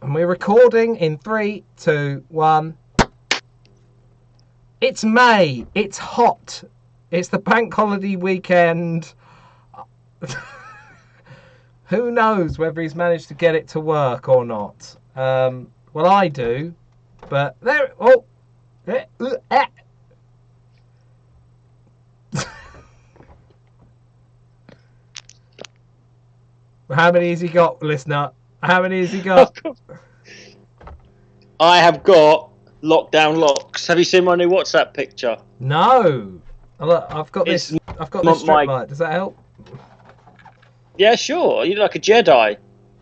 And we're recording in 3, 2, 1. It's May. It's hot. It's the bank holiday weekend. Who knows whether he's managed to get it to work or not? Well, I do. But there. Oh. How many has he got, listener? How many has he got? I have got lockdown locks. Have you seen my new WhatsApp picture? No. Look, I've got this strip light. Does that help? Yeah, sure. You look like a Jedi.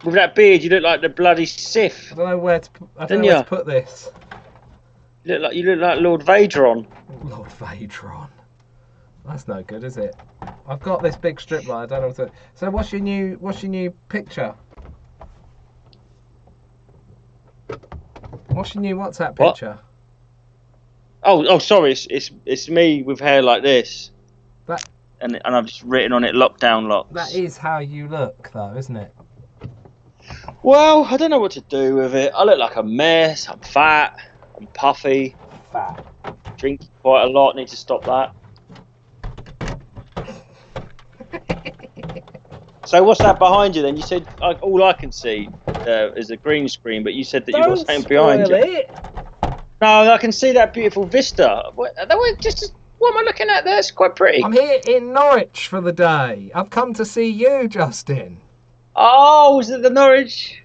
With that beard, you look like the bloody Sith. I don't know where to put this. You look like Lord Vaderon. Lord Vaderon. That's no good, is it? I've got this big strip light. I don't know what to. So what's your new picture? What's your new WhatsApp picture? Oh, sorry. It's me with hair like this. And I've just written on it lockdown locks. That is how you look, though, isn't it? Well, I don't know what to do with it. I look like a mess. I'm fat. I'm puffy. Fat. Drink quite a lot. Need to stop that. So what's that behind you then? You said all I can see is a green screen, but you said that you've got something behind you. No, I can see that beautiful vista. What am I looking at there? It's quite pretty. I'm here in Norwich for the day. I've come to see you, Justin. Oh, is it the Norwich?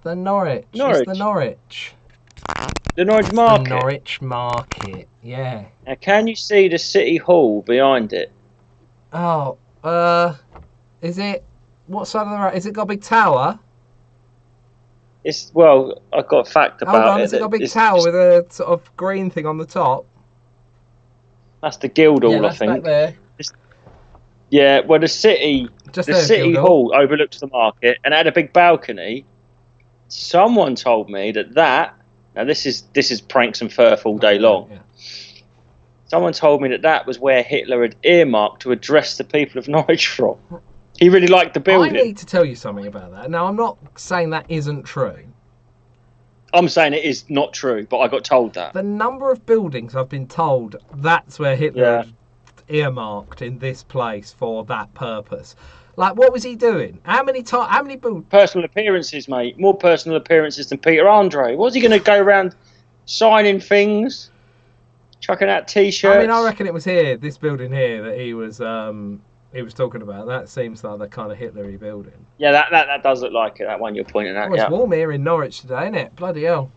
The Norwich. It's the Norwich. The Norwich Market. The Norwich Market, yeah. Now, can you see the City Hall behind it? Oh, is it... What side of the road? Is it got a big tower? I've got a fact about it. Hold on, has it got a big tower with a sort of green thing on the top? That's the Guildhall, I think. Back there. Yeah, well, the City Hall overlooks the market and had a big balcony. Someone told me that now this is pranks and furf all day long. Yeah. Someone told me that was where Hitler had earmarked to address the people of Norwich from. He really liked the building. I need to tell you something about that. Now, I'm not saying that isn't true. I'm saying it is not true, but I got told that. The number of buildings I've been told that's where Hitler earmarked in this place for that purpose. Like, what was he doing? How many buildings? Personal appearances, mate. More personal appearances than Peter Andre. Was he going to go around signing things, chucking out T-shirts? I mean, I reckon it was here, this building here, that he was talking about. That seems like the kind of Hitlery building. Yeah, that does look like it, that one you're pointing at. It's warm here in Norwich today, isn't it? Bloody hell.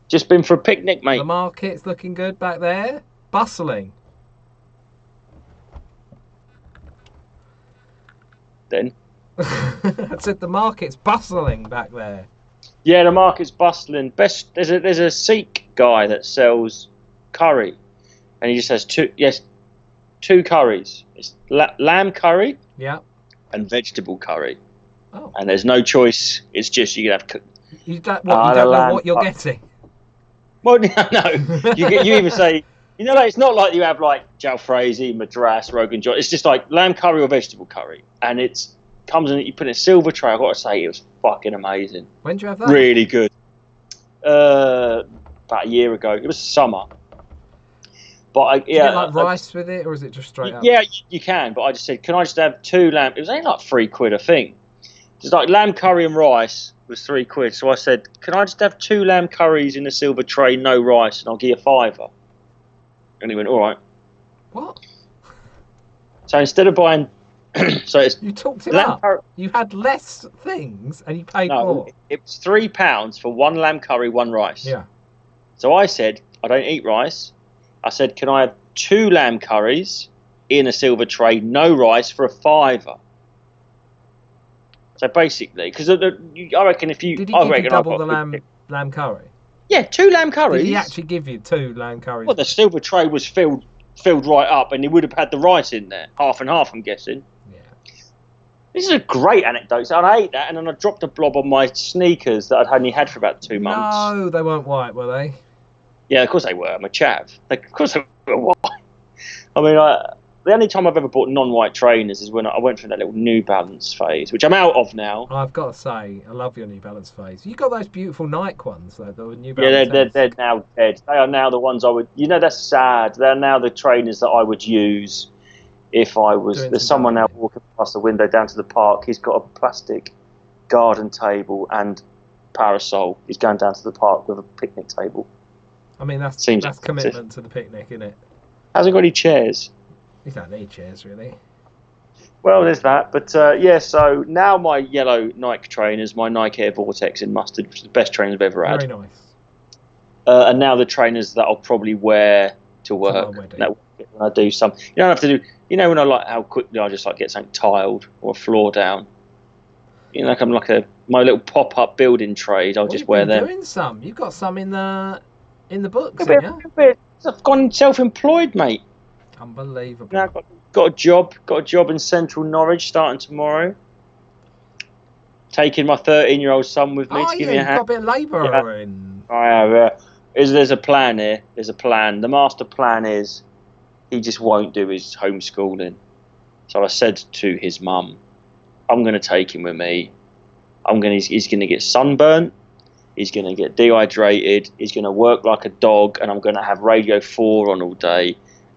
Just been for a picnic, mate. The market's looking good back there. Bustling. Then? I said the market's bustling back there. Yeah, the market's bustling. There's a Sikh guy that sells curry. And he just has two curries. It's lamb curry, and vegetable curry. Oh. And there's no choice. It's just you have. You don't know what you're getting. Well, no. You even say, like, it's not like you have like Jalfrezi, Madras, Rogan Josh. It's just like lamb curry or vegetable curry, and comes in. You put in a silver tray. I got to say, it was fucking amazing. When did you have that? Really good. About a year ago. It was summer. But Do you get like rice with it, or is it just straight up? Yeah, you can. But I just said, can I just have 2 lamb? It was only like £3 a thing. It's like lamb curry and rice was £3. So I said, can I just have 2 lamb curries in a silver tray, no rice, and I'll give you £5. And he went, all right. What? So instead of buying, you talked it up. You had less things, and you paid more. It was £3 for 1 lamb curry, 1 rice. Yeah. So I said, I don't eat rice. I said, can I have 2 lamb curries in a silver tray, no rice, for £5? So basically, because I reckon if you... Did he give you double the lamb curry? Yeah, 2 lamb curries. Did he actually give you 2 lamb curries? Well, the silver tray was filled right up, and he would have had the rice in there. Half and half, I'm guessing. Yeah. This is a great anecdote. So I ate that, and then I dropped a blob on my sneakers that I'd only had for about 2 months. No, they weren't white, were they? Yeah, of course they were. I'm a chav. Of course they were white. I mean, the only time I've ever bought non-white trainers is when I went through that little New Balance phase, which I'm out of now. I've got to say, I love your New Balance phase. You got those beautiful Nike ones, though, the New Balance. Yeah, they're now dead. They are now the ones I would. That's sad. They're now the trainers that I would use if I was. There's someone now walking past the window down to the park. He's got a plastic garden table and parasol. He's going down to the park with a picnic table. I mean, that's commitment to the picnic, isn't it? Hasn't got any chairs. You don't need chairs, really. Well, there's that. But, so now my yellow Nike trainers, my Nike Air Vortex in mustard, which is the best trainers I've ever had. Very nice. And now the trainers that I'll probably wear to work. When I do some... You don't have to do... when I like how quickly I just get something tiled or a floor down. I'm my little pop-up building trade. I'll just wear them. You've been doing some. You've got some in the books, haven't you? I've gone self-employed, mate. Unbelievable. Now I've got a job in central Norwich starting tomorrow. Taking my 13-year-old son with me to give me a hand. You've got a bit of labour in. I have. There's a plan here. There's a plan. The master plan is he just won't do his homeschooling. So I said to his mum, I'm going to take him with me. He's going to get sunburnt. He's going to get dehydrated. He's going to work like a dog, and I'm going to have Radio 4 on all day.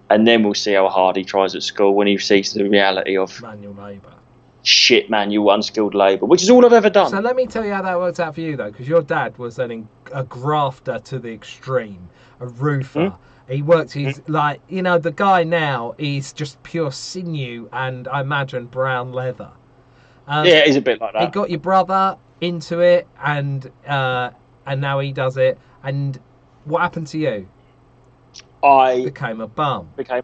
And then we'll see how hard he tries at school when he sees the reality of manual labour. Shit, manual, unskilled labour, which is all I've ever done. So let me tell you how that worked out for you, though, because your dad was a grafter to the extreme, a roofer. He worked the guy now is just pure sinew and, I imagine, brown leather. He's a bit like that. He got your brother into it, and now he does it. And what happened to you? I became a bum. Became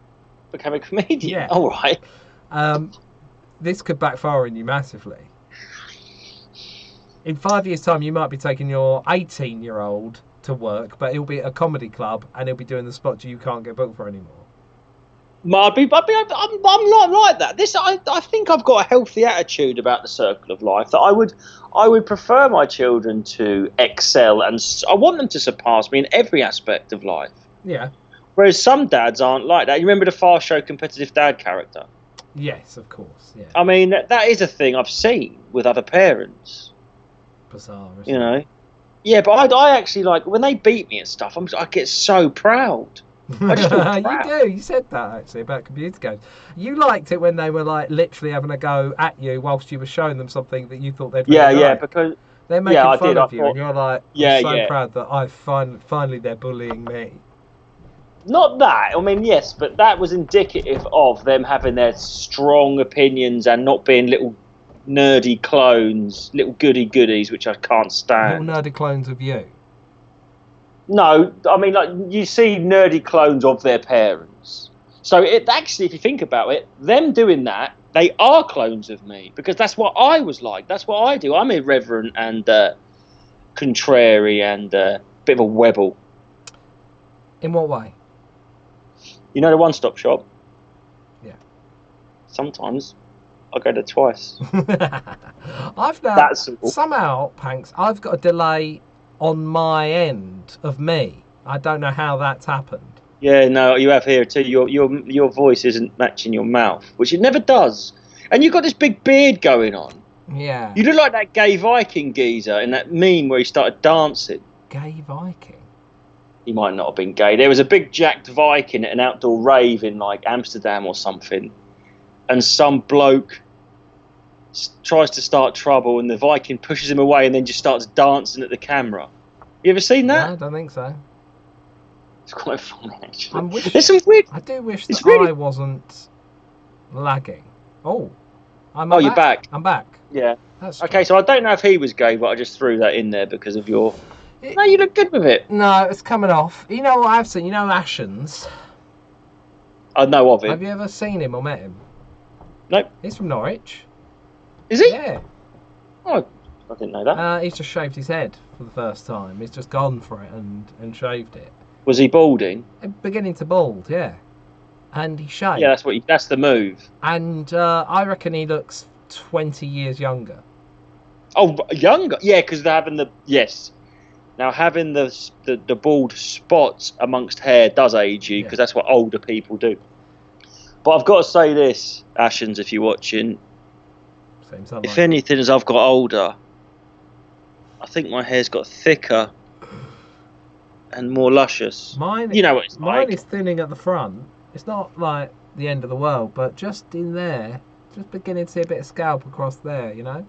a comedian. Yeah. All right. This could backfire on you massively. In 5 years' time, you might be taking your 18-year-old to work, but he'll be at a comedy club and he'll be doing the spots you can't get booked for anymore. I'm not like that. I think I've got a healthy attitude about the circle of life. That I would prefer my children to excel, and I want them to surpass me in every aspect of life. Yeah. Whereas some dads aren't like that. You remember the Fast Show competitive dad character? Yes, of course. Yeah. I mean, that is a thing I've seen with other parents. Bizarre, isn't it? Yeah, but I actually when they beat me and stuff. I get so proud. I just feel proud. You do. You said that actually about computer games. You liked it when they were literally having a go at you whilst you were showing them something that you thought they'd really like. Because they're making fun of you, and you're like, I'm so proud that finally they're bullying me. Not that. I mean, yes, but that was indicative of them having their strong opinions and not being little nerdy clones, little goodies, which I can't stand. Little nerdy clones of you? No, I mean, you see nerdy clones of their parents. So actually, if you think about it, them doing that, they are clones of me, because that's what I was like. That's what I do. I'm irreverent and contrary and a bit of a webble. In what way? You know the one-stop shop? Yeah. Sometimes I go there twice. I've now somehow, Panks, I've got a delay on my end of me. I don't know how that's happened. Yeah, no, you have here too. Your voice isn't matching your mouth, which it never does. And you've got this big beard going on. Yeah. You look like that gay Viking geezer in that meme where he started dancing. Gay Viking? He might not have been gay. There was a big jacked Viking at an outdoor rave in Amsterdam or something, and some bloke tries to start trouble, and the Viking pushes him away and then just starts dancing at the camera. You ever seen that? No, I don't think so. It's quite funny, actually. There's some weird... I do wish that I wasn't lagging. Oh. You're back. I'm back. Yeah. That's okay, so I don't know if he was gay, but I just threw that in there because of your... No, you look good with it. No, it's coming off. You know what I've seen? You know Ashens? I know of him. Have you ever seen him or met him? Nope. He's from Norwich. Is he? Yeah. Oh, I didn't know that. He's just shaved his head for the first time. He's just gone for it and shaved it. Was he balding? Beginning to bald, yeah. And he shaved. Yeah, that's the move. And I reckon he looks 20 years younger. Oh, younger? Yeah, because they're having the... Yes. Now, having the bald spots amongst hair does age you, because that's what older people do. But I've got to say this, Ashens, if you're watching. If anything, as I've got older, I think my hair's got thicker and more luscious. Mine, you know what it's mine is thinning at the front. It's not like the end of the world, but just in there, just beginning to see a bit of scalp across there, you know?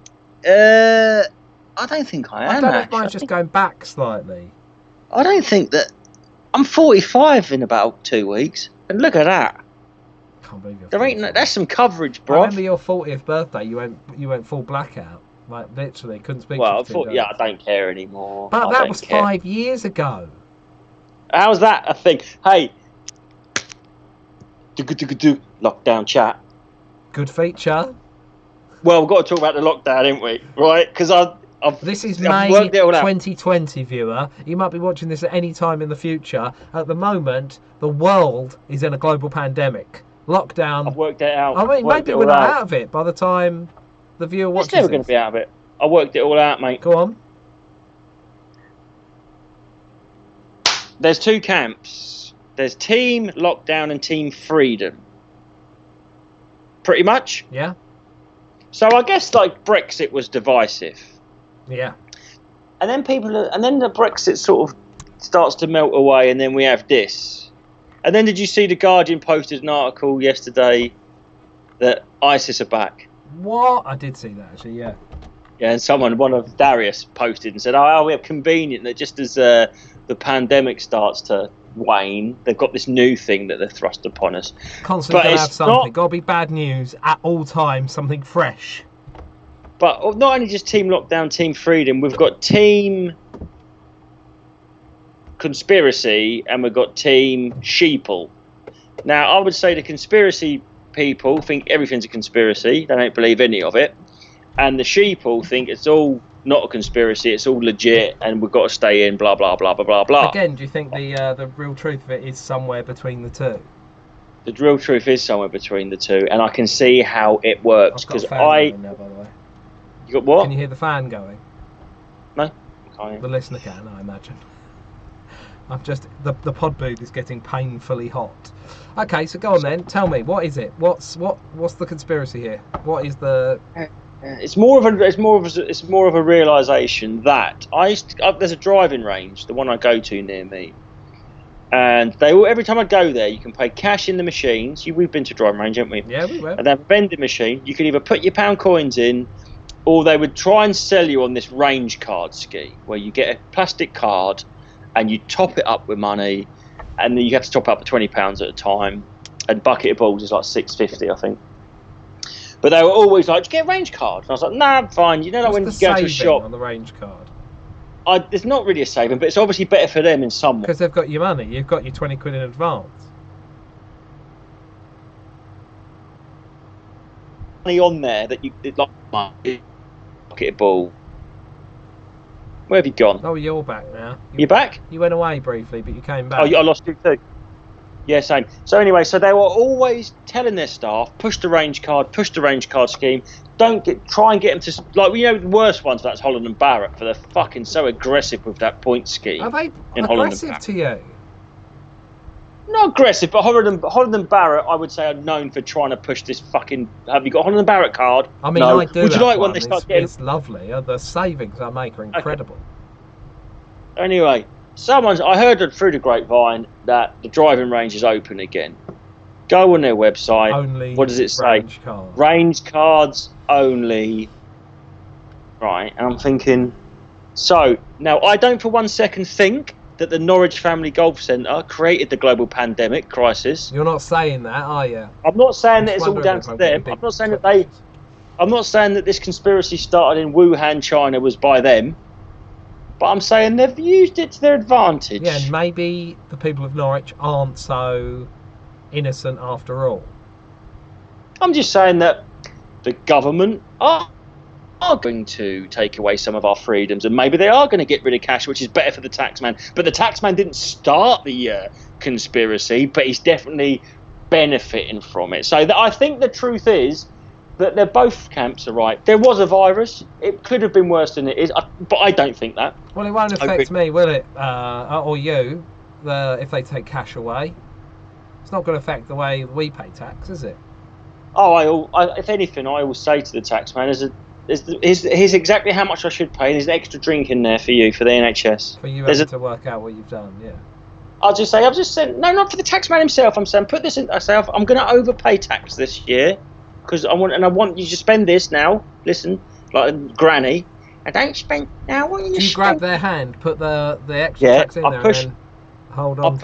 I don't think I am. I don't know if mine's just going back slightly. I don't think that. I'm 45 in about 2 weeks, and look at that. Can't believe you're there ain't. That's some coverage, bro. I remember your 40th birthday. You went full blackout, like literally couldn't speak. Well, I don't care anymore. But that was 5 years ago. How's that a thing? Hey, lockdown chat. Good feature. Well, we've got to talk about the lockdown, ain't we? Right? Because this is May 2020, viewer. You might be watching this at any time in the future. At the moment, the world is in a global pandemic. Lockdown. I've worked it out. I mean, maybe we're not out of it by the time the viewer watches. It's never going to be out of it. I worked it all out, mate. Go on. There's 2 camps. There's Team Lockdown and Team Freedom. Pretty much. Yeah. So I guess like Brexit was divisive. Yeah. And then the Brexit sort of starts to melt away, and then we have this. And then did you see the Guardian posted an article yesterday that ISIS are back? What? I did see that actually. Yeah. Yeah, and one of Darius posted and said, "Oh, we have convenient that just as the pandemic starts to wane, they've got this new thing that they're thrust upon us." Constantly gotta have something. Got to be bad news at all times. Something fresh. But not only just Team Lockdown, Team Freedom, we've got Team Conspiracy and we've got Team Sheeple. Now, I would say the conspiracy people think everything's a conspiracy. They don't believe any of it. And the Sheeple think it's all not a conspiracy, it's all legit, and we've got to stay in, blah, blah, blah, blah, blah, blah. Again, do you think the real truth of it is somewhere between the two? The real truth is somewhere between the two, and I can see how it works. Because now, by the way. You got what? Can you hear the fan going? No, I can't. The listener can, I imagine. I'm just the pod booth is getting painfully hot. Okay, so go on then. Tell me, what is it? What's the conspiracy here? What is the? It's more of a realization that there's a driving range, the one I go to near me, and every time I go there, you can pay cash in the machines. We've been to driving range, haven't we? Yeah, we were. And they have a vending machine. You can either put your pound coins in, or they would try and sell you on this range card scheme where you get a plastic card and you top it up with money, and then you have to top it up for £20 at a time, and bucket of balls is like £6.50, I think. But they were always like, "Do you get a range card?" And I was like, "Nah, I'm fine." You know, like when you go to a shop on the range card. There's not really a saving, but it's obviously better for them in some way. Because they've got your money. You've got your 20 quid in advance. Money on there that you like bucket of ball. Where have you gone? Oh, you're back now. You're back? You went away briefly, but you came back. Oh, I lost you too. Yeah, same. So anyway, so they were always telling their staff, push the range card scheme. Try and get them to, like, the worst ones, that's Holland and Barrett, for they're fucking so aggressive with that point scheme. Are they aggressive to you? Not aggressive, but Holland and Barrett, I would say, are known for trying to push this fucking. Have you got Holland and Barrett card? I mean, no. I do. Would you like one? They start getting. It's lovely. The savings I make are incredible. Okay. Anyway, I heard through the grapevine that the driving range is open again. Go on their website. Only. What does it say? Range cards. Range cards only. Right, and I'm thinking. So now, I don't for 1 second think that the Norwich Family Golf Centre created the global pandemic crisis. You're not saying that, are you? I'm not saying that it's all down to them. I'm not saying that I'm not saying that this conspiracy started in Wuhan, China, was by them. But I'm saying they've used it to their advantage. Yeah, and maybe the people of Norwich aren't so innocent after all. I'm just saying that the government are going to take away some of our freedoms, and maybe they are going to get rid of cash, which is better for the taxman. But the taxman didn't start the conspiracy, but he's definitely benefiting from it. So I think the truth is that they're both camps are right. There was a virus. It could have been worse than it is, but I don't think that. Well, it won't affect me, will it? Or you, if they take cash away. It's not going to affect the way we pay tax, is it? Oh, if anything, I always say to the taxman, here's exactly how much I should pay. There's an extra drink in there for you, for the NHS. For you having to work out what you've done, yeah. I've just said, no, not for the taxman himself. I'm saying, put this in. I say, I'm going to overpay tax this year because I want you to spend this now. Listen, like a granny, I don't spend now. What you grab their hand, put the extra tax in there, and then hold on.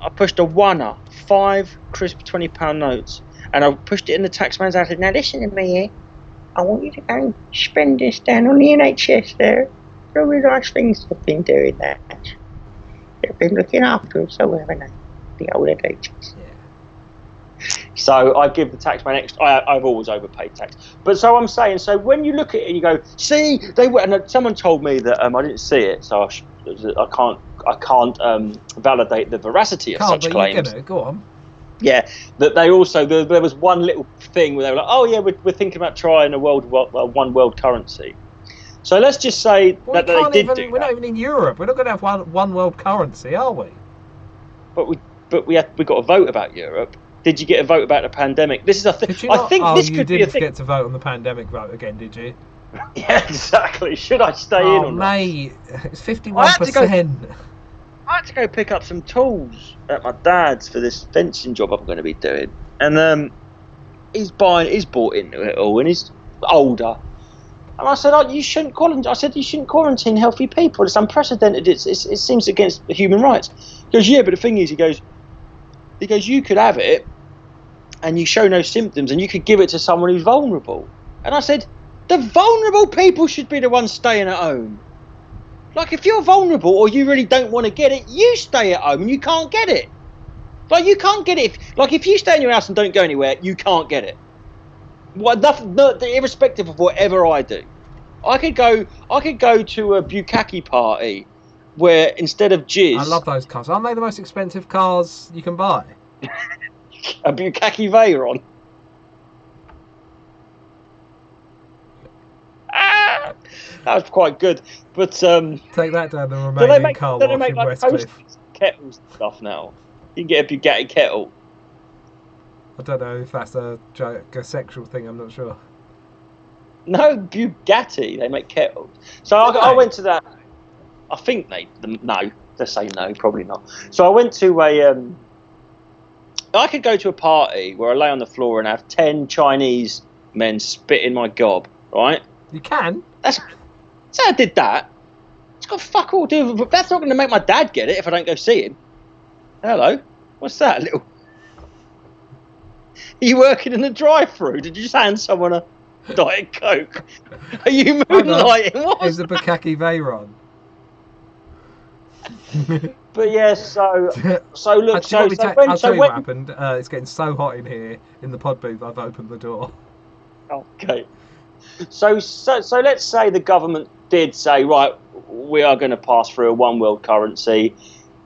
I pushed a oneer, 5 crisp £20 notes, and I pushed it in the taxman's hand. I said, now listen to me here. I want you to go and spend this down on the NHS there. Really nice things have been doing that. They've been looking after us, so haven't they? The old NHS. Yeah. So I give the taxman extra. I've always overpaid tax. But so I'm saying, so when you look at it, you go, see, they were. And someone told me that I didn't see it, so I can't validate the veracity of such claims. Go on. Yeah, that they also there was one little thing where they were like, oh yeah, we're thinking about trying a one world currency. So let's just say that they did do that. We're not even in Europe. We're not going to have one world currency, are we? But we got a vote about Europe. Did you get a vote about the pandemic? This is a thing. I think this could be a thing. You didn't get to vote on the pandemic vote again, did you? Yeah, exactly. Should I stay in or not? Mate, it's 51%. I had to go pick up some tools at my dad's for this fencing job I'm going to be doing, and he's bought into it all, and he's older. And I said, you shouldn't quarantine healthy people. It's unprecedented. It seems against human rights. He goes, yeah, but the thing is, he goes, you could have it, and you show no symptoms, and you could give it to someone who's vulnerable. And I said, the vulnerable people should be the ones staying at home. Like, if you're vulnerable or you really don't want to get it, you stay at home and you can't get it. Like, you can't get it. If you stay in your house and don't go anywhere, you can't get it. Irrespective of whatever I do. I could go to a bukkake party where instead of jizz... I love those cars. Aren't they the most expensive cars you can buy? A bukkake Veyron. That was quite good, but take that down the Romanian car wash in Westcliff. Kettles and stuff now. You can get a Bugatti kettle. I don't know if that's a sexual thing. I'm not sure. No, Bugatti. They make kettles. So I went to that. I think no. Let's say no, probably not. So I went to I could go to a party where I lay on the floor and have 10 Chinese men spit in my gob. Right? You can. So I did that. It's got fuck all to do with it. That's not going to make my dad get it if I don't go see him. Hello? What's that little... Are you working in a drive-thru? Did you just hand someone a Diet Coke? Are you moonlighting? What was the Bukkake Veyron? But yeah, so look, I'll tell you what happened. It's getting so hot in here in the pod booth. I've opened the door. Okay. So let's say the government did say, right, we are going to pass through a one world currency.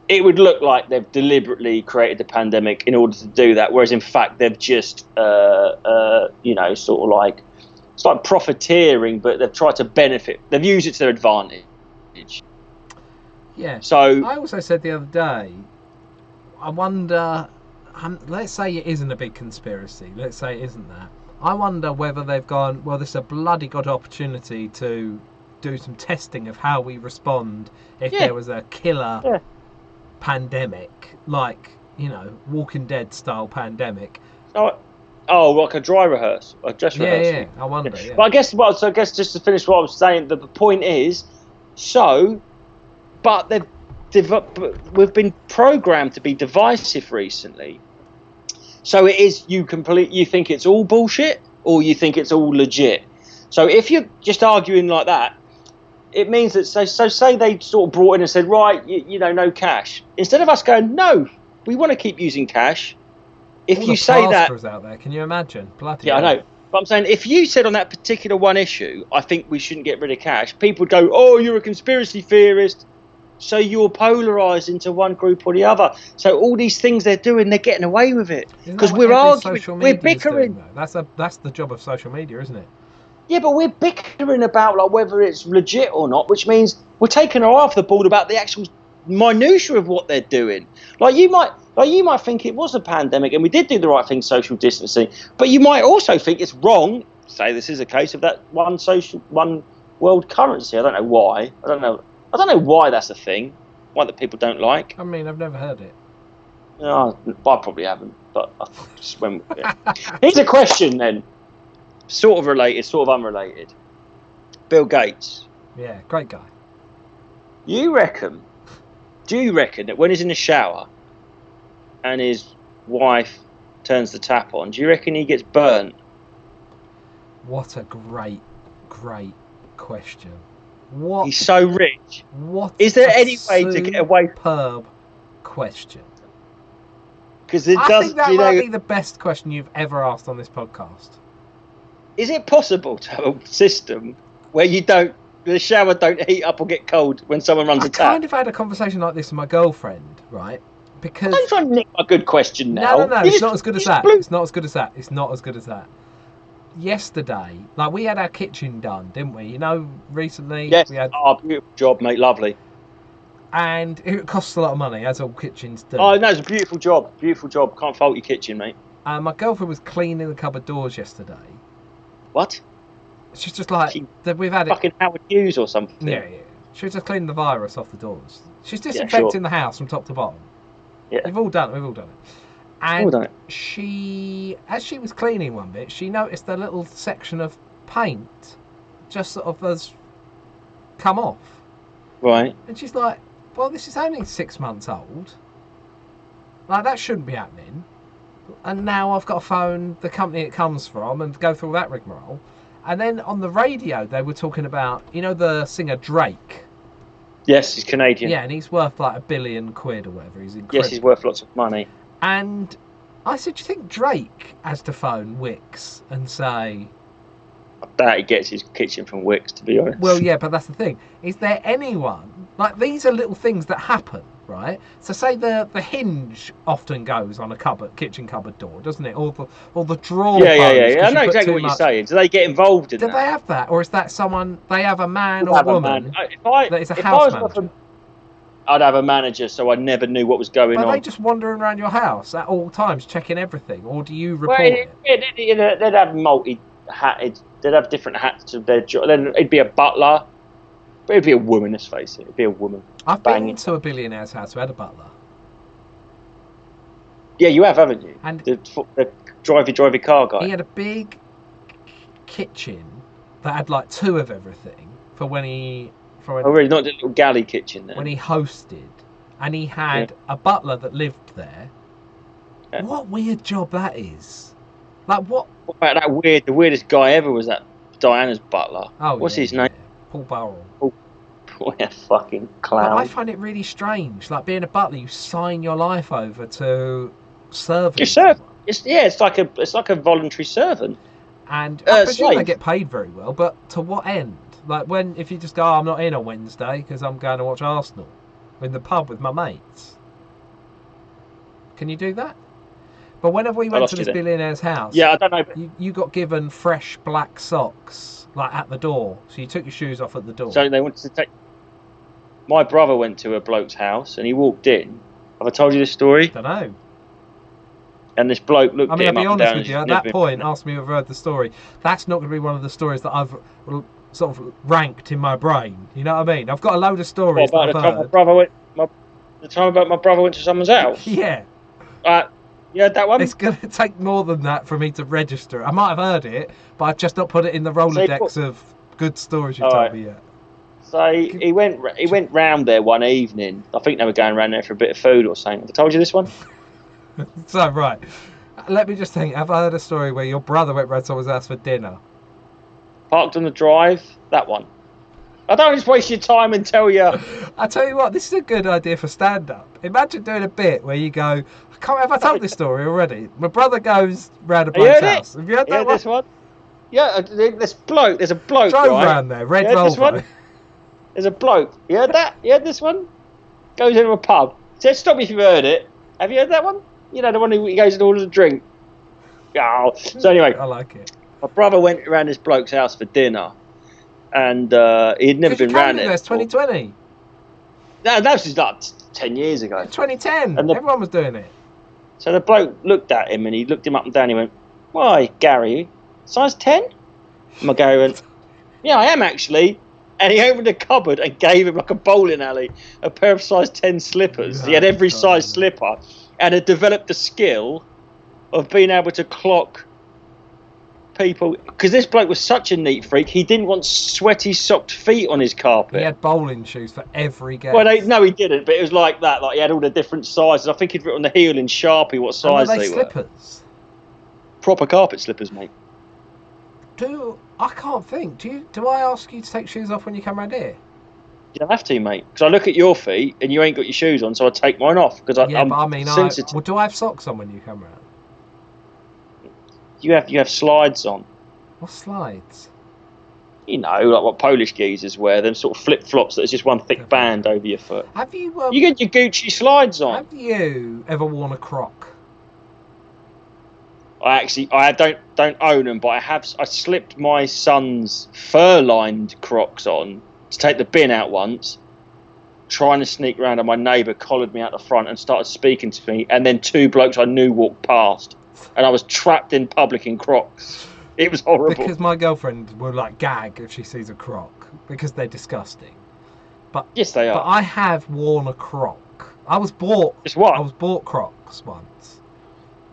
It would look like they've deliberately created the pandemic in order to do that, whereas in fact they've just, sort of like, it's like profiteering, but they've tried to benefit. They've used it to their advantage. Yeah. So I also said the other day, I wonder, let's say it isn't a big conspiracy. Let's say it isn't that. I wonder whether they've gone, well, this is a bloody good opportunity to do some testing of how we respond if there was a killer pandemic, like, Walking Dead style pandemic. Like a dry rehearsal, a dress rehearsal. Yeah, I wonder. Yeah. But I guess just to finish what I was saying, the point is, but we've been programmed to be divisive recently. So it is you think it's all bullshit or you think it's all legit. So if you're just arguing like that, it means that say they sort of brought in and said, right, no cash. Instead of us going, no, we want to keep using cash. If all you say that, out there, can you imagine? Bloody I know. But I'm saying if you said on that particular one issue, I think we shouldn't get rid of cash. People would go, oh, you're a conspiracy theorist. So you're polarised into one group or the other. So all these things they're doing, they're getting away with it because we're arguing, we're bickering. That's the job of social media, isn't it? Yeah, but we're bickering about like whether it's legit or not, which means we're taking our eye off the ball about the actual minutiae of what they're doing. Like you might Like, you might think it was a pandemic and we did do the right thing, social distancing, but you might also think it's wrong, say this is a case of that one world currency. I don't know why. I don't know why that's a thing, one that people don't like. I mean, I've never heard it. No, I probably haven't, but I just went with it. Here's a question then. Sort of related, sort of unrelated. Bill Gates. Yeah, great guy. Do you reckon that when he's in the shower and his wife turns the tap on, do you reckon he gets burnt? What a great question. He's so rich. Is there any way to get away? Superb question. Because I think that might be the best question you've ever asked on this podcast. Is it possible to have a system where the shower don't heat up or get cold when someone runs a tap? I kind of had a conversation like this with my girlfriend, right? Because I'm trying to nick a good question now. No, it's not as good as that. It's not as good as that. It's not as good as that. Yesterday, like, we had our kitchen done, didn't we? You know, recently. Yes. We had... Oh, beautiful job, mate. Lovely. And it costs a lot of money, as all kitchens do. Oh, no, it's a beautiful job. Beautiful job. Can't fault your kitchen, mate. My girlfriend was cleaning the cupboard doors yesterday. What? She's just like, we've had fucking Howard Hughes or something. Yeah. She was just cleaning the virus off the doors. She's disinfecting the house from top to bottom. Yeah. We've all done it. And as she was cleaning one bit, she noticed a little section of paint just sort of has come off. Right. And she's like, well, this is only 6 months old. Like, that shouldn't be happening. And now I've got to phone the company it comes from and go through all that rigmarole. And then on the radio, they were talking about, you know, the singer Drake. Yes, he's Canadian. Yeah, and he's worth like £1 billion or whatever. He's incredible. Yes, he's worth lots of money. And I said, do you think Drake has to phone Wix and say... I doubt he gets his kitchen from Wix, to be honest. Well, yeah, but that's the thing. Is there anyone... Like, these are little things that happen, right? So say the hinge often goes on a kitchen cupboard door, doesn't it? Or the drawer. Yeah. I know exactly what you're saying. Do they get involved in that? Do they have that? Or is that someone... They have a man or woman that is a house manager? I'd have a manager, so I never knew what was going on. Are they just wandering around your house at all times, checking everything? Or do you report it? They'd have multi-hatted... They'd have different hats to their job. Then it'd be a butler. But it'd be a woman, let's face it. It'd be a woman. I've been to a billionaire's house who had a butler. Yeah, you have, haven't you? And the drivey car guy. He had a big kitchen that had like 2 of everything for when he... Oh, really? Not the little galley kitchen then? When he hosted. And he had a butler that lived there. Yeah. What weird job that is. Like, what... What about that the weirdest guy ever was that Diana's butler? Oh, what's his name? Paul Burrell. What a fucking clown. But I find it really strange. Like, being a butler, you sign your life over to serving. You serve. It's like a voluntary servant. And I presume they get paid very well, but to what end? Like, if you just go, I'm not in on Wednesday because I'm going to watch Arsenal in the pub with my mates. Can you do that? But whenever we went to this billionaire's house, yeah, I don't know. You got given fresh black socks, like, at the door. So you took your shoes off at the door. So they wanted to take... My brother went to a bloke's house and he walked in. Have I told you this story? Don't know. And this bloke looked at him I'll be up and honest down. with you, at that point, ask me if I've heard the story. That's not going to be one of the stories that I've sort of ranked in my brain. You know what I mean? I've got a load of stories that I've heard. The time about my brother went to someone's house? Yeah. You heard that one? It's going to take more than that for me to register it. I might have heard it, but I've just not put it in the Rolodex of good stories you've told me yet. So he went round there one evening. I think they were going round there for a bit of food or something. Have I told you this one? So, right. Let me just think. Have I heard a story where your brother went round someone's house for dinner? Parked on the drive? That one. I don't just waste your time and tell you. I tell you what, this is a good idea for stand-up. Imagine doing a bit where you go, have I told this story already? My brother goes round a bloke's house. Have you heard that one? This one? Yeah, there's a bloke, drove round there, red Volvo. There's a bloke. You heard that? You heard this one? Goes into a pub. Says, stop me if you've heard it. Have you heard that one? You know, the one who goes and orders a drink. Oh. So anyway. I like it. My brother went around this bloke's house for dinner. And he'd never been round it. It's 2020. No, that was like 10 years ago. 2010. Everyone was doing it. So the bloke looked at him and he looked him up and down. He went, "Why, Gary, size 10?" And my Gary went, "Yeah, I am actually." And he opened a cupboard and gave him, like a bowling alley, a pair of size 10 slippers. He had every size slipper and had developed the skill of being able to clock people. Because this bloke was such a neat freak, he didn't want sweaty socked feet on his carpet. He had bowling shoes for every guest. Well, no, he didn't, but it was like that. Like, he had all the different sizes. I think he'd written on the heel in Sharpie what size they were. Slippers? Proper carpet slippers, mate. I can't think. Do I ask you to take shoes off when you come around here? You don't have to, mate. Because I look at your feet and you ain't got your shoes on, so I take mine off. Because I'm sensitive. Do I have socks on when you come around? You have slides on. What slides? You know, like what Polish geezers wear, them sort of flip-flops that's just one thick band over your foot. Have you... you get your Gucci slides on. Have you ever worn a Croc? I don't own them, but I slipped my son's fur-lined Crocs on to take the bin out once, trying to sneak around, and my neighbour collared me out the front and started speaking to me, and then two blokes I knew walked past, and I was trapped in public in Crocs. It was horrible. Because my girlfriend will like gag if she sees a Croc because they're disgusting. But yes, they are. But I have worn a Croc. I was bought Crocs once,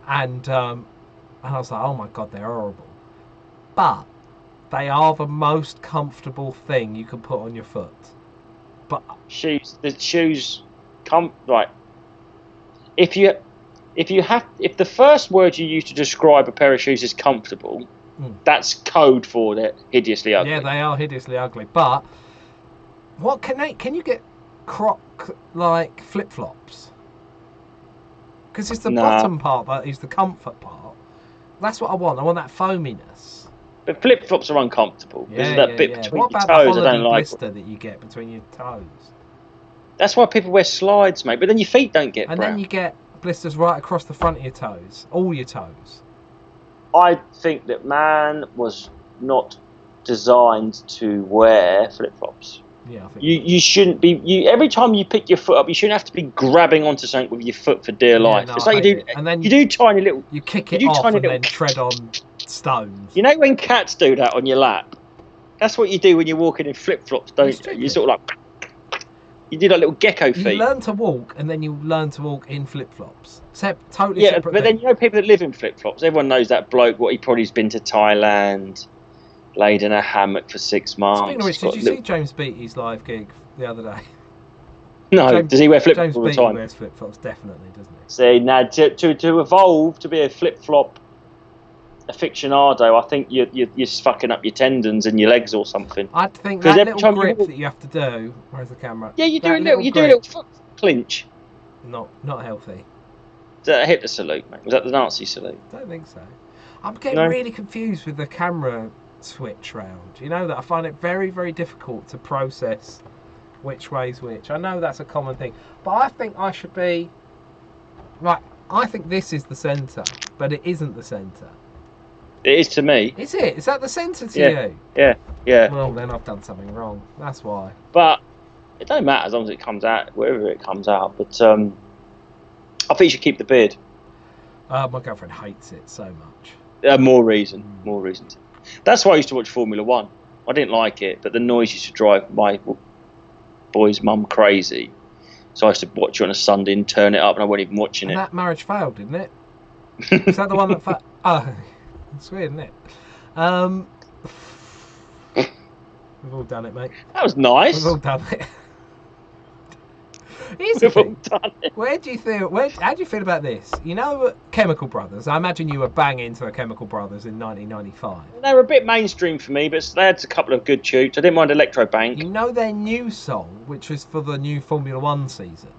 and I was like, oh my god, they're horrible. But they are the most comfortable thing you can put on your foot. But the shoes come right. If the first word you use to describe a pair of shoes is comfortable, that's code for it. Hideously ugly. Yeah, they are hideously ugly. But what can you get Croc like flip flops? Because it's the bottom part that is the comfort part. That's what I want. I want that foaminess. But flip flops are uncomfortable. There's that bit between your toes. I don't like blister that you get between your toes. That's why people wear slides, mate. But then your feet don't get brown. And then you get blisters right across the front of your toes, all your toes. I think that man was not designed to wear flip flops. Yeah, I think you shouldn't be. Every time you pick your foot up, you shouldn't have to be grabbing onto something with your foot for dear life. No, it's like you do, and then you do tiny little. You kick it off and then tread on stones. You know when cats do that on your lap? That's what you do when you're walking in flip flops, don't you? You sort of like. You do like little gecko feet. You learn to walk, and then you learn to walk in flip flops. Totally. Yeah, but then you know people that live in flip flops. Everyone knows that bloke. What he probably's been to Thailand. Laid in a hammock for 6 months. Speaking of which, did you see James Beattie's live gig the other day? No, does he wear flip flops all the time? James Beattie wears flip flops, definitely, doesn't he? See, now to evolve to be a flip flop aficionado, I think you're fucking up your tendons and your legs or something. I think that little grip that you have to do. Where's the camera? Yeah, you do a little foot clinch. Not healthy. Is that a Hitler salute, mate? Was that the Nazi salute? I don't think so. I'm getting really confused with the camera switch round. You know that I find it very, very difficult to process which way's which. I know that's a common thing, but I think I should be right. I think this is the centre, but it isn't the centre. It is to me. Is it? Is that the centre to you? Yeah. Well, then I've done something wrong. That's why. But it don't matter as long as it comes out, wherever it comes out. But I think you should keep the beard. My girlfriend hates it so much. More reason. That's why I used to watch Formula 1. I didn't like it, but the noise used to drive my boy's mum crazy. So I used to watch it on a Sunday and turn it up, and I wasn't even watching it. That marriage failed, didn't it? Is that the one that Oh, it's weird, isn't it? We've all done it, mate. That was nice. We've all done it. Here's the thing. How do you feel about this? You know, Chemical Brothers. I imagine you were bang into the Chemical Brothers in 1995. They were a bit mainstream for me, but they had a couple of good tunes. I didn't mind Electrobank. You know their new song, which was for the new Formula 1 season?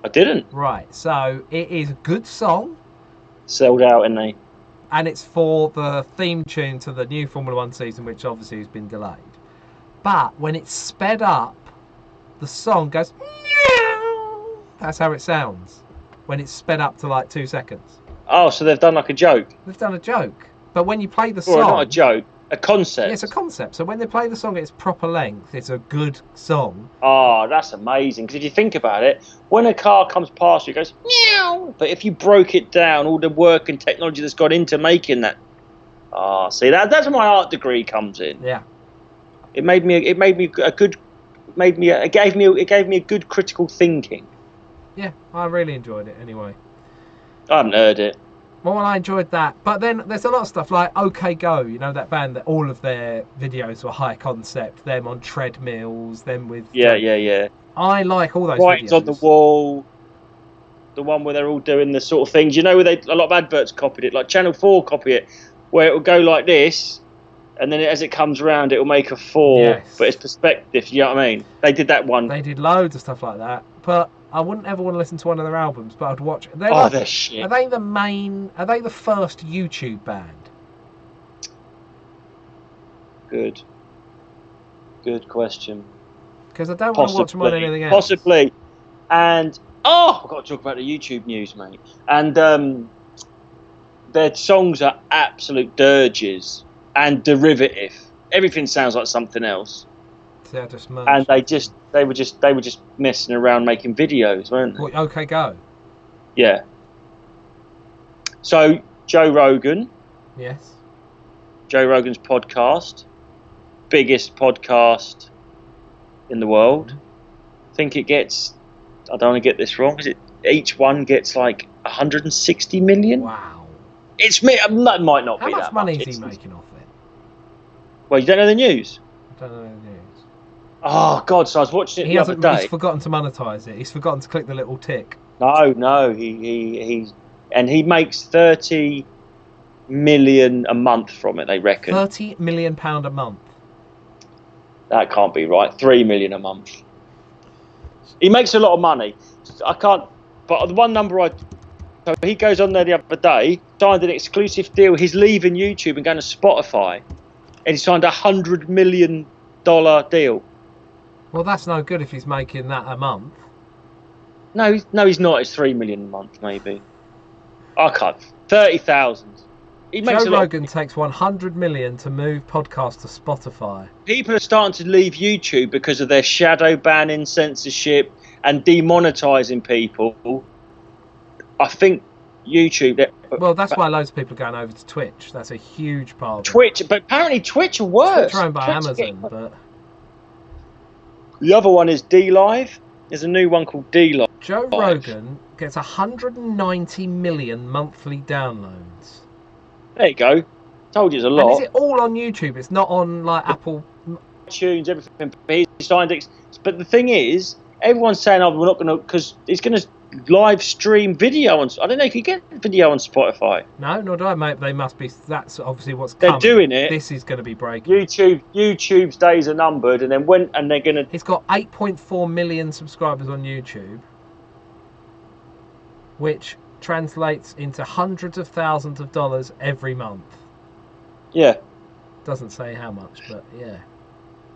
I didn't. Right, so it is a good song. Sold out, isn't they? And it's for the theme tune to the new Formula 1 season, which obviously has been delayed. But when it's sped up, the song goes... That's how it sounds when it's sped up to like 2 seconds. Oh, so they've done like a joke. They've done a joke. But when you play the song... Or not a joke. A concept. Yeah, it's a concept. So when they play the song at its proper length, it's a good song. Oh, that's amazing. Because if you think about it, when a car comes past you, it goes meow. But if you broke it down, all the work and technology that's gone into making that. See, that's where my art degree comes in. Yeah. It gave me a good critical thinking. Yeah, I really enjoyed it anyway. I haven't heard it. Well, I enjoyed that. But then there's a lot of stuff like OK Go, you know, that band that all of their videos were high concept, them on treadmills, them with... Yeah. I like all those Writings videos. on the wall, the one where they're all doing the sort of things, you know, where a lot of adverts copied it, like Channel 4 copy it, where it will go like this, and then as it comes around, it will make a 4, but it's perspective, you know what I mean? They did that one. They did loads of stuff like that, but I wouldn't ever want to listen to one of their albums, but I'd watch. They're shit. Are they the first YouTube band? Good question. Because I don't want to watch them on anything else. Possibly. And I've got to talk about the YouTube news, mate. And their songs are absolute dirges and derivative. Everything sounds like something else. They're just merged. And they were just messing around making videos, weren't they? What, OK Go? Yeah. So Joe Rogan. Yes. Joe Rogan's podcast, biggest podcast in the world. I think it gets, I don't want to get this wrong, is it each one gets like 160 million? Wow. That might not be that much. How much money is he making off it? Well, you don't know the news? I don't know the news. Oh, God, so I was watching it the other day. He's forgotten to monetize it. He's forgotten to click the little tick. No, he makes 30 million a month from it, they reckon. £30 million a month. That can't be right. 3 million a month. He makes a lot of money. I can't. But the one number so he goes on there the other day, signed an exclusive deal. He's leaving YouTube and going to Spotify, and he signed $100 million deal. Well, that's no good if he's making that a month. No, he's not. It's 3 million a month, maybe. I can't. 30,000. Joe Rogan takes 100 million to move podcasts to Spotify. People are starting to leave YouTube because of their shadow banning, censorship, and demonetizing people. I think YouTube. Well, that's why loads of people are going over to Twitch. That's a huge part of Twitch, but apparently Twitch are worse. Twitch are owned by Amazon, but the other one is DLive. There's a new one called DLive. Joe Rogan gets 190 million monthly downloads. There you go. Told you it's a lot. And is it all on YouTube? It's not on like Apple iTunes, everything. But the thing is, everyone's saying, "Oh, we're not going to," because it's going to live stream video on. I don't know if you get video on Spotify. No, nor do I, mate. They must be. That's obviously what's they're coming. Doing it. This is going to be breaking. YouTube's days are numbered, and then they're going to. He's got 8.4 million subscribers on YouTube, which translates into hundreds of thousands of dollars every month. Yeah. Doesn't say how much, but yeah.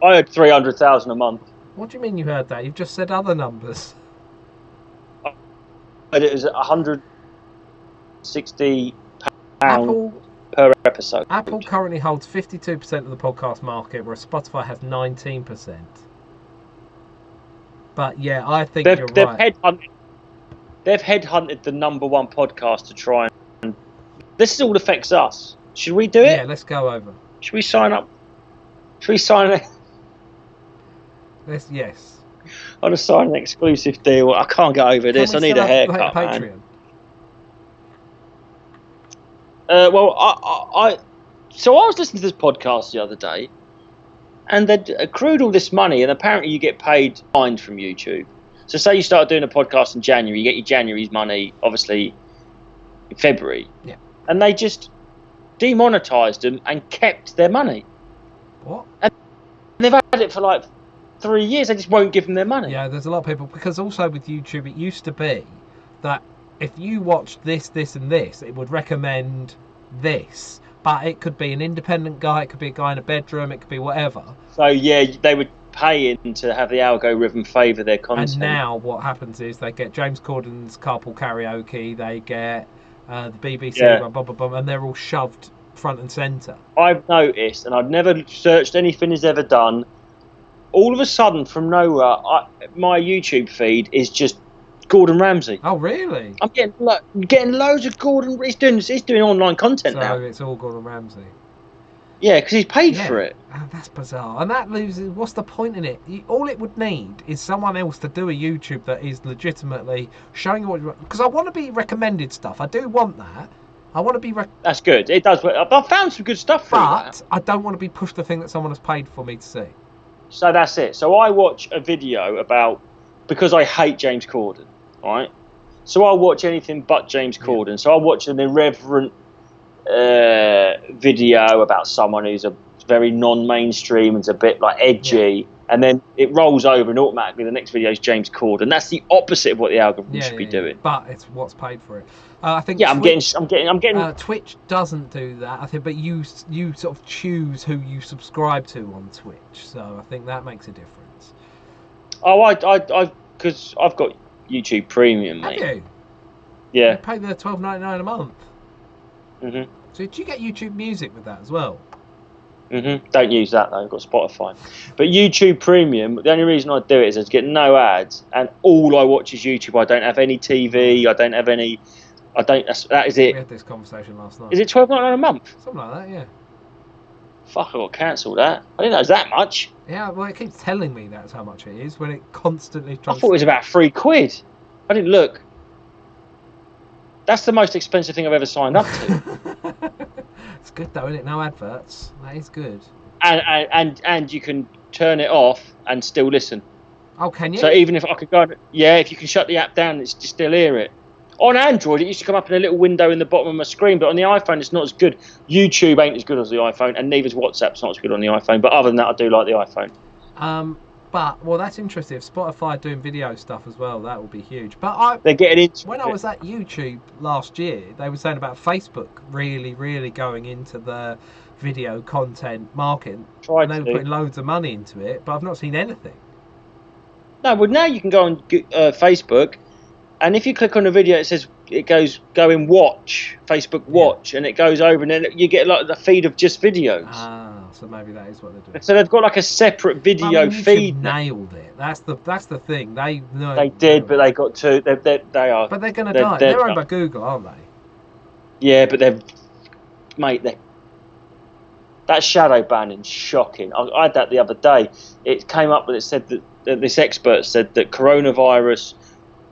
I had 300,000 a month. What do you mean you heard that? You've just said other numbers. But it was £160 per episode. Apple currently holds 52% of the podcast market, whereas Spotify has 19%. But yeah, I think you're right. They've headhunted the number one podcast to try and... This all affects us. Should we do it? Yeah, let's go over. Should we sign up? Should we sign Yes. I want to sign an exclusive deal. I can't get over this. I need a haircut, Patreon? So I was listening to this podcast the other day, and they'd accrued all this money, and apparently you get paid from YouTube. So say you start doing a podcast in January, you get your January's money, obviously, in February. Yeah. And they just demonetized them and kept their money. What? And they've had it for like 3 years. They just won't give them their money. Yeah, there's a lot of people, because also with YouTube, it used to be that if you watched this, and this, it would recommend this. But it could be an independent guy, it could be a guy in a bedroom, it could be whatever. So yeah, they would pay in to have the algorithm favour their content. And now what happens is they get James Corden's Carpool Karaoke, they get the BBC, blah, blah, blah, blah, and they're all shoved front and centre. I've noticed, and I've never searched anything he's ever done. All of a sudden, from nowhere, my YouTube feed is just Gordon Ramsay. Oh, really? I'm getting loads of Gordon. He's doing online content now. So it's all Gordon Ramsay. Yeah, because he's paid for it. Oh, that's bizarre. And that loses. What's the point in it? All it would need is someone else to do a YouTube that is legitimately showing what. Because I want to be recommended stuff. I do want that. I want to be. That's good. It does. I've found some good stuff for that. But I don't want to be pushed the thing that someone has paid for me to see. So that's it. So I watch a video because I hate James Corden, right? So I'll watch anything but James Corden. Yeah. So I'll watch an irreverent video about someone who's a very non-mainstream and a bit like edgy, and then it rolls over and automatically the next video is James Corden. That's the opposite of what the algorithm should be doing. But it's what's paid for it. I think. Yeah, Twitch, I'm getting. Twitch doesn't do that, I think, but you sort of choose who you subscribe to on Twitch, so I think that makes a difference. Oh, because I've got YouTube Premium, mate. Have you? Yeah. You pay the $12.99 a month. Mhm. So do you get YouTube Music with that as well? Mhm. Don't use that though. I've got Spotify, but YouTube Premium. The only reason I do it is to get no ads, and all I watch is YouTube. I don't have any TV. I don't have any. That is it. We had this conversation last night. Is it $12.99 a month? Something like that, yeah. Fuck, I got to cancel that. I didn't know it was that much. Yeah, well, it keeps telling me that's how much it is when it constantly tries. I thought it was about £3. I didn't look. That's the most expensive thing I've ever signed up to. It's good though, isn't it? No adverts. That is good. And you can turn it off and still listen. Oh, can you? So even if I could go, if you can shut the app down, it's just still hear it. On Android, it used to come up in a little window in the bottom of my screen, but on the iPhone, it's not as good. YouTube ain't as good as the iPhone, and neither's WhatsApp's not as good on the iPhone. But other than that, I do like the iPhone. Well, that's interesting. If Spotify doing video stuff as well, that will be huge. But they're getting into when I was at YouTube last year, they were saying about Facebook really, really going into the video content market. And they were putting loads of money into it, but I've not seen anything. No, well, now you can go on Facebook. And if you click on a video, it goes go in watch, Facebook Watch, and it goes over, and then you get like the feed of just videos. Ah, so maybe that is what they're doing. So they've got like a separate video feed. Nailed it. That's the thing. They did, but they got to. They are. But they're going to die. They're owned by Google, aren't they? Yeah, but that shadow banning's shocking. I had that the other day. It came up, but it said that this expert said that coronavirus.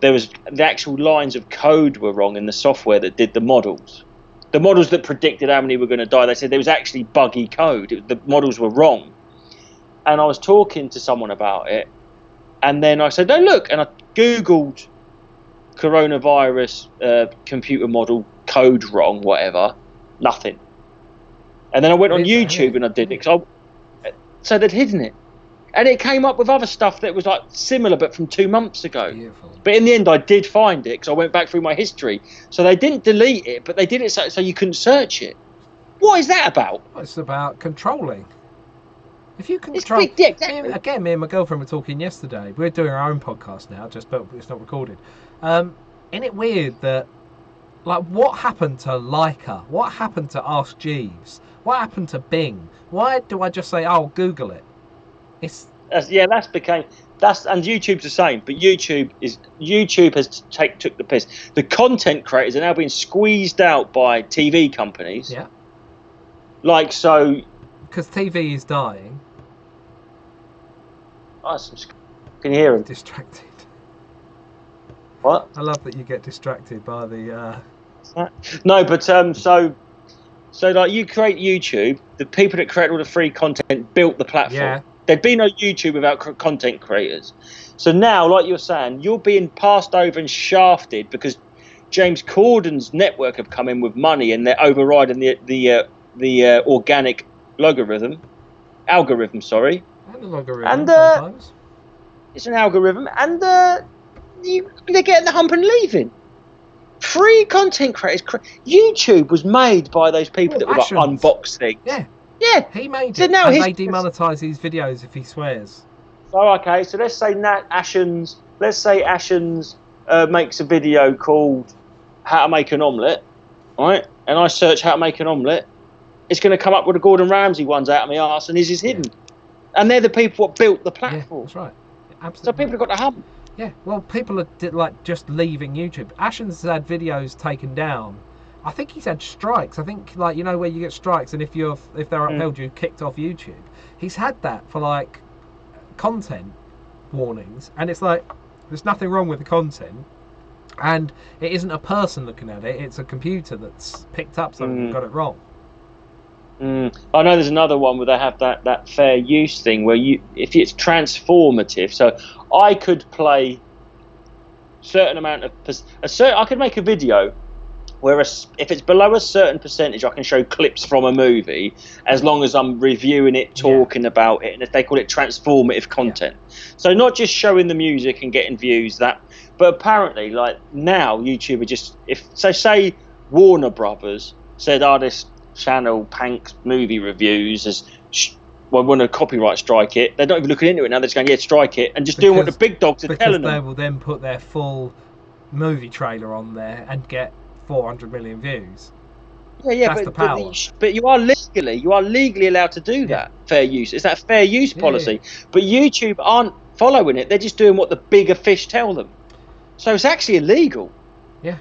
There was the actual lines of code were wrong in the software that did the models that predicted how many were going to die. They said there was actually buggy code. The models were wrong. And I was talking to someone about it, and then I said, "Oh look!" And I googled coronavirus computer model code wrong, whatever. Nothing. And then I went on YouTube and I did it. So they'd hidden it. And it came up with other stuff that was like similar, but from 2 months ago. Beautiful. But in the end, I did find it because I went back through my history. So they didn't delete it, but they did it so you couldn't search it. What is that about? Well, it's about controlling. If you can control, exactly. Again, me and my girlfriend were talking yesterday. We're doing our own podcast now, but it's not recorded. Isn't it weird that, like, what happened to Leica? What happened to Ask Jeeves? What happened to Bing? Why do I just say, "Oh, Google it"? And YouTube's the same, but YouTube has took the piss. The content creators are now being squeezed out by TV companies. Yeah. Like so. Because TV is dying. Oh, can you hear him? Distracted. What? I love that you get distracted by the. No, but so like you create YouTube, the people that create all the free content built the platform. Yeah. There'd be no YouTube without content creators. So now, like you're saying, you're being passed over and shafted because James Corden's network have come in with money and they're overriding the organic algorithm. Sorry. And the logarithm. And it's an algorithm, and they're getting the hump and leaving. Free content creators. YouTube was made by those people that would like unbox things. Yeah. Yeah, he made it. Now and they demonetize his videos if he swears. So okay, so let's say Ashens makes a video called "How to Make an Omelette," right? And I search "How to Make an Omelette," it's going to come up with the Gordon Ramsay ones out of my arse, and his is hidden. And they're the people that built the platform. Yeah, that's right. Absolutely. So people have got to hump. Yeah, well, people are like just leaving YouTube. Ashens has had videos taken down. I think he's had strikes. I think, like, you know, where you get strikes, and if they're upheld, you're kicked off YouTube. He's had that for like content warnings, and it's like there's nothing wrong with the content, and it isn't a person looking at it; it's a computer that's picked up something and got it wrong. I know there's another one where they have that fair use thing where if it's transformative, so I could play certain amount of I could make a video where if it's below a certain percentage, I can show clips from a movie as long as I'm reviewing it, talking about it, and if they call it transformative content. So not just showing the music and getting views, but apparently, like, now YouTube are just, say Warner Brothers said, this channel Panks movie reviews as want to copyright strike it, they're not even looking into it now. They're just going, strike it, and just doing what the big dogs are telling them. They will then put their full movie trailer on there and get 400 million views. That's the power. But you are legally allowed to do that. Fair use. It's that fair use policy. But YouTube aren't following it. They're just doing what the bigger fish tell them. So it's actually illegal. Yeah.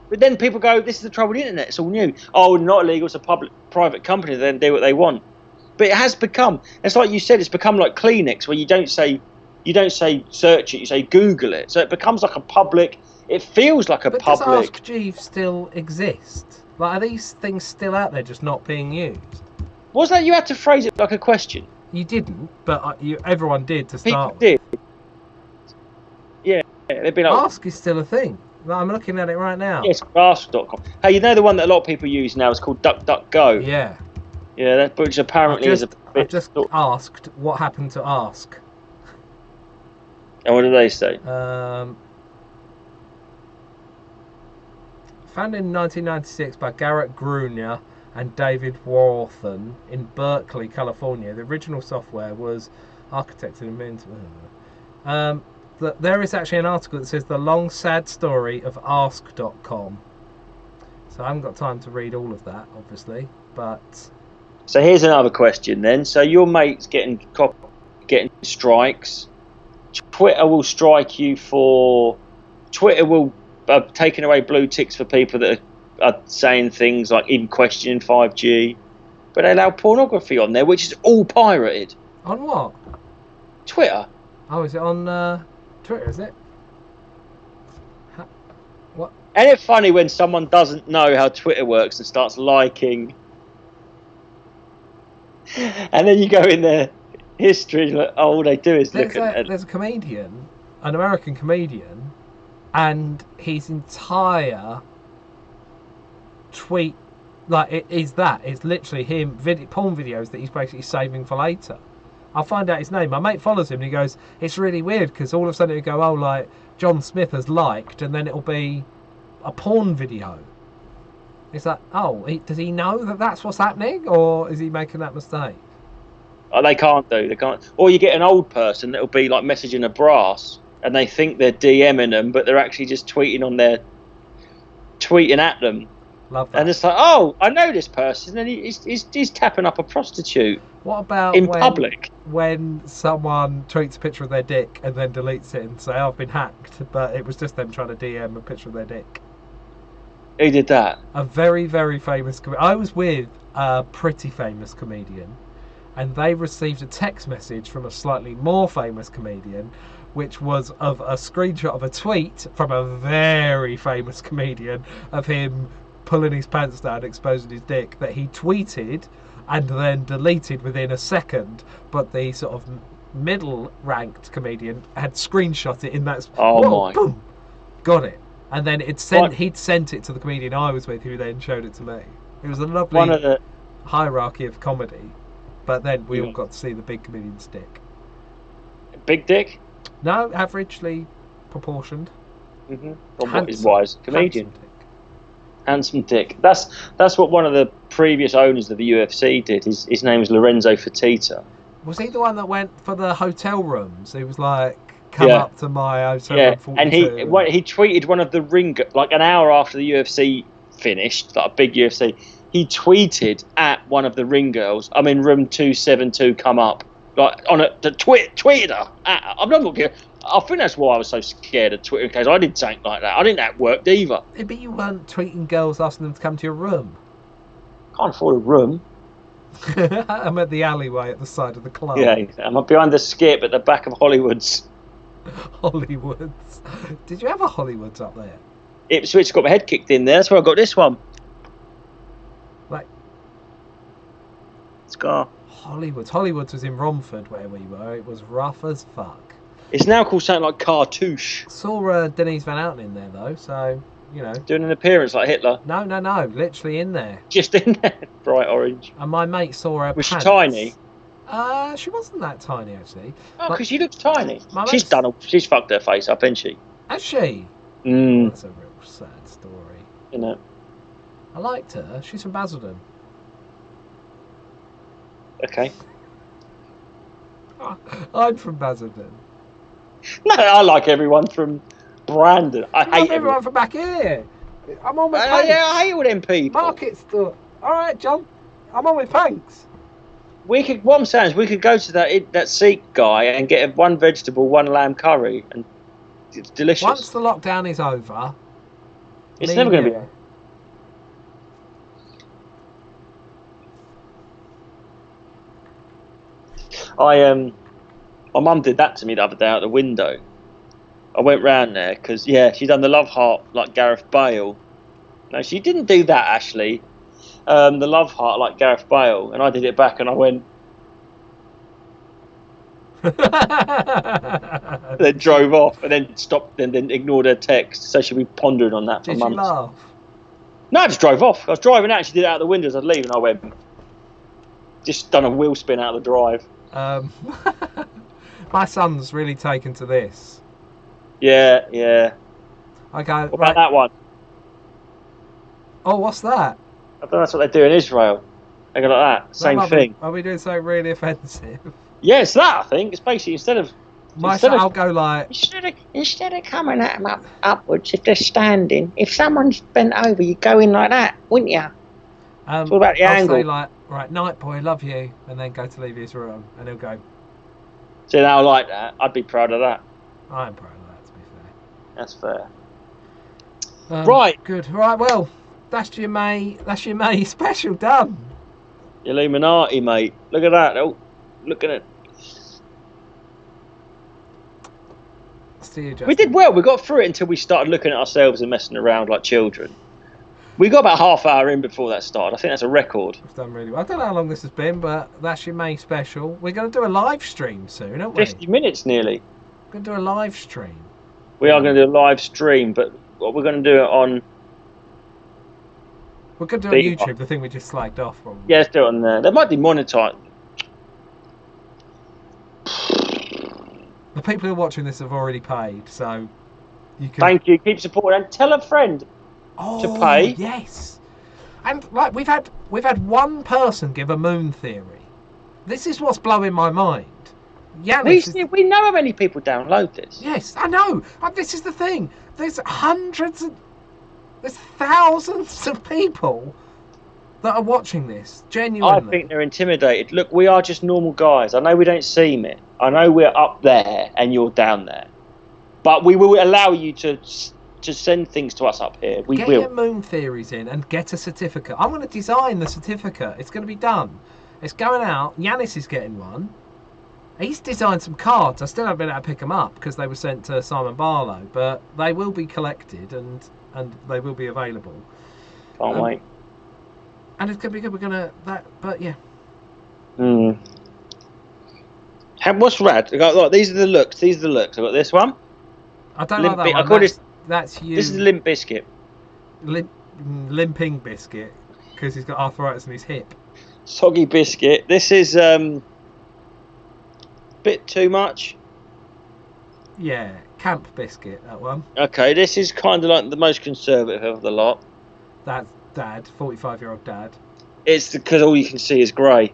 But then people go, this is the trouble with the internet. It's all new. Oh, not illegal. It's a private company. Then do what they want. But it has become. It's like you said. It's become like Kleenex, where you don't say search it. You say Google it. So it becomes like a public. It feels like a public. Does Ask Jeeves still exist? Like, are these things still out there, just not being used? Was that you had to phrase it like a question? You didn't, but everyone did to start. People did. Yeah, they'd be like, Ask is still a thing. I'm looking at it right now. Yes, ask.com. Hey, you know the one that a lot of people use now is called DuckDuckGo. Yeah. Yeah, which apparently is a bit. I've just asked what happened to Ask. And what do they say? Founded in 1996 by Garrett Gruner and David Warthen in Berkeley, California, the original software was architected and invented. There is actually an article that says the long sad story of ask.com. So I haven't got time to read all of that, obviously, but... So here's another question then. So your mate's getting strikes. Twitter will strike you for... Twitter will taking away blue ticks for people that are saying things like even questioning 5G, but they allow pornography on there, which is all pirated. On what? Twitter. Oh, is it on Twitter, is it? What? Ain't it funny when someone doesn't know how Twitter works and starts liking, and then you go in their history, like, all they do is look at... There's a comedian, an American comedian, and his entire tweet, like, it's literally him porn videos that he's basically saving for later. I'll find out his name. My mate follows him and he goes, it's really weird because all of a sudden it'll go, oh, like, John Smith has liked, and then it'll be a porn video. It's like, oh, does he know that that's what's happening, or is he making that mistake? Oh, they can't. Or you get an old person that'll be like messaging a brass, and they think they're DMing them, but they're actually just tweeting at them. Love that. And it's like, oh, I know this person, and he's tapping up a prostitute. What about in public? When someone tweets a picture of their dick and then deletes it and say, oh, I've been hacked, but it was just them trying to DM a picture of their dick? Who did that? A very, very famous comedian. I was with a pretty famous comedian, and they received a text message from a slightly more famous comedian, which was of a screenshot of a tweet from a very famous comedian of him pulling his pants down, exposing his dick, that he tweeted and then deleted within a second. But the sort of middle-ranked comedian had screenshot it in that. Boom, got it. And then he'd sent it to the comedian I was with, who then showed it to me. It was a lovely hierarchy of comedy. But then we all got to see the big comedian's dick. Big dick? No, averagely proportioned. Mm-hmm. Well, what is wise? Comedian. Handsome dick. That's what one of the previous owners of the UFC did. His name was Lorenzo Fertitta. Was he the one that went for the hotel rooms? He was like, come up to my hotel room 42. And he tweeted one of the ring, like an hour after the UFC finished, like a big UFC, he tweeted at one of the ring girls, I'm in room 272, come up. Like, on tweeted her. I'm not going I think that's why I was so scared of Twitter, in case I did something like that. I didn't think that worked either. Yeah, but you weren't tweeting girls asking them to come to your room. Can't afford a room. I'm at the alleyway at the side of the club. Yeah, I'm behind the skip at the back of Hollywood's. Hollywood's. Did you have a Hollywood's up there? Ipswich got my head kicked in there. That's where I got this one. Like Scar. Hollywood's was in Romford where we were. It was rough as fuck. It's now called something like Cartouche. Saw Denise Van Outen in there though, so you know. Doing an appearance like Hitler. No, literally in there. Just in there, bright orange. And my mate saw her. Was she tiny? She wasn't that tiny actually. Oh, because she looks tiny. She's fucked her face up, hasn't she? Has she? Mm. That's a real sad story. Isn't it? I liked her. She's from Basildon. Okay. I'm from Basildon. No, I like everyone from Brandon. I hate everyone from back here. I'm on with I hate all them people. Market store. All right, John. I'm on with thanks. What I'm saying is we could go to that Sikh guy and get one vegetable, one lamb curry, and it's delicious. Once the lockdown is over, it's never going to be. My mum did that to me the other day out the window. I went round there because she done the love heart like Gareth Bale. No, she didn't do that actually. The love heart like Gareth Bale, and I did it back, and I went. Then drove off, and then stopped, and then ignored her text. So she'll be pondering on that for months. Did you laugh? No, I just drove off. I was driving out. She did it out the window as I'd leave, and I went. Just done a wheel spin out of the drive. My son's really taken to this. Yeah. Okay. What about that one? Oh, what's that? I think that's what they do in Israel. They go like that. Same thing. Are we doing something really offensive? Yeah, it's that, I think. It's basically I'll go like... Instead of coming at them upwards, if they're standing, if someone's bent over, you go in like that, wouldn't you? It's all about the angle. I'll say like, right, night boy, love you, and then go to leave his room, and he'll go... See, now I like that. I'd be proud of that. I'm proud of that, to be fair. That's fair. Right. Good. Right, well, that's your May special done. Illuminati, mate. Look at that. Oh, look at it. See you, Justin. We did well. We got through it until we started looking at ourselves and messing around like children. We got about half hour in before that started. I think that's a record. We've done really well. I don't know how long this has been, but that's your May special. We're going to do a live stream soon, aren't we? 50 minutes nearly. We're going to do a live stream. We are going to do a live stream, but what we're going to do it on... We're going to do it on YouTube, the thing we just slagged off. Probably. Yeah, let's do it on there. They might demonetize. The people who are watching this have already paid, so you can... Thank you. Keep supporting and tell a friend to pay. Yes. And like we've had one person give a moon theory. This is what's blowing my mind. We know how many people download this. Yes, I know. And this is the thing. There's thousands of people that are watching this. Genuinely. I think they're intimidated. Look, we are just normal guys. I know we don't seem it. I know we're up there and you're down there. But we will allow you to send things to us up here. We will. Get your moon theories in and get a certificate. I'm going to design the certificate. It's going to be done. It's going out. Yanis is getting one. He's designed some cards. I still haven't been able to pick them up because they were sent to Simon Barlow. But they will be collected and they will be available. Can't wait. And it's going to be good. We're going to... But yeah. What's rad? Look, these are the looks. I've got this one. I don't like that one. That's you. This is Limp Bizkit. Limping Biscuit, because he's got arthritis in his hip. Soggy Biscuit. This is bit too much. Yeah, Camp Biscuit, that one. Okay, this is kind of like the most conservative of the lot. That's Dad, 45-year-old Dad. It's because all you can see is grey.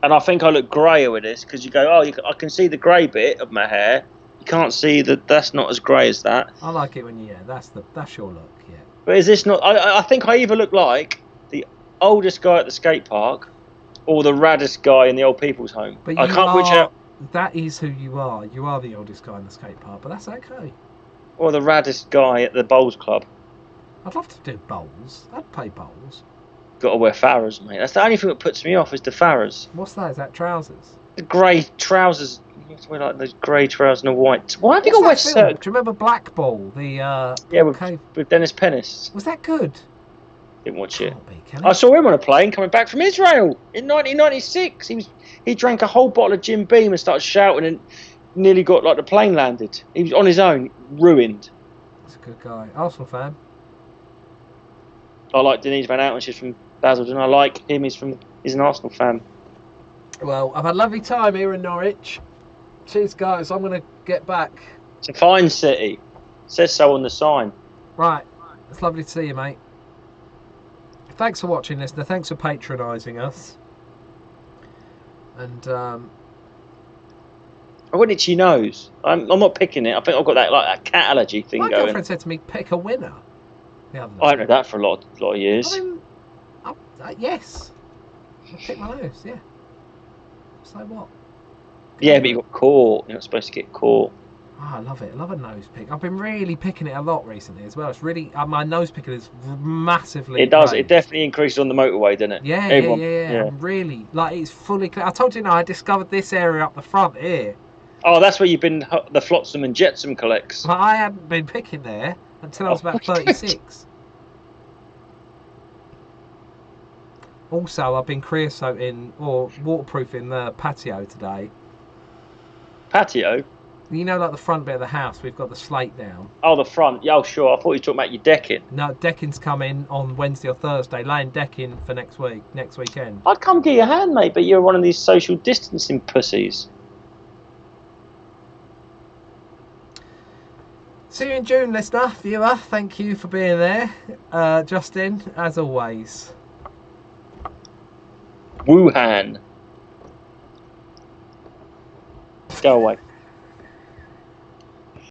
And I think I look greyer with this, because you go, I can see the grey bit of my hair. You can't see that's not as grey as that. I like it when that's your look, yeah. But is this not... I think I either look like the oldest guy at the skate park or the raddest guy in the old people's home. But I can't which out. That is who you are. You are the oldest guy in the skate park, but that's okay. Or the raddest guy at the bowls club. I'd love to do bowls. I'd play bowls. Got to wear Farrahs, mate. That's the only thing that puts me off is the Farrahs. What's that? Is that trousers? The grey trousers. You have to wear like those grey trousers and a white. Why have you got wet shirt? Do you remember Black Ball? With Dennis Pennis. Was that good? Didn't watch it. I saw him on a plane coming back from Israel in 1996. He drank a whole bottle of Jim Beam and started shouting and nearly got like the plane landed. He was on his own, ruined. He's a good guy. Arsenal fan. I like Denise Van Outen. She's from Basildon. I like him. He's an Arsenal fan. Well, I've had a lovely time here in Norwich. Cheers, guys. I'm going to get back. It's a fine city. It says so on the sign. Right. It's lovely to see you, mate. Thanks for watching, listener. Thanks for patronising us. And I've got an itchy nose. I'm not picking it. I think I've got that cat allergy thing going. My girlfriend said to me, "Pick a winner." The other I haven't had that for a lot of years. I mean, yes, I picked my nose. Yeah. So what? Yeah, but you got caught. You're not supposed to get caught. Oh, I love it. I love a nose pick. I've been really picking it a lot recently as well. It's really my nose picking is massively. It does. Great. It definitely increases on the motorway, doesn't it? Yeah. I'm really it's fully clear. I told you, I discovered this area up the front here. Oh, that's where you've been. The Flotsam and Jetsam collects. Well, I hadn't been picking there until I was about 36. Also, I've been creosoting or waterproofing the patio today. Patio? You know, like the front bit of the house, we've got the slate down. Oh, the front. Yeah, sure. I thought you were talking about your decking. No, decking's coming on Wednesday or Thursday. Laying decking for next weekend. I'd come give you a hand, mate, but you're one of these social distancing pussies. See you in June, listener, viewer. Thank you for being there. Justin, as always. Wuhan. Go away.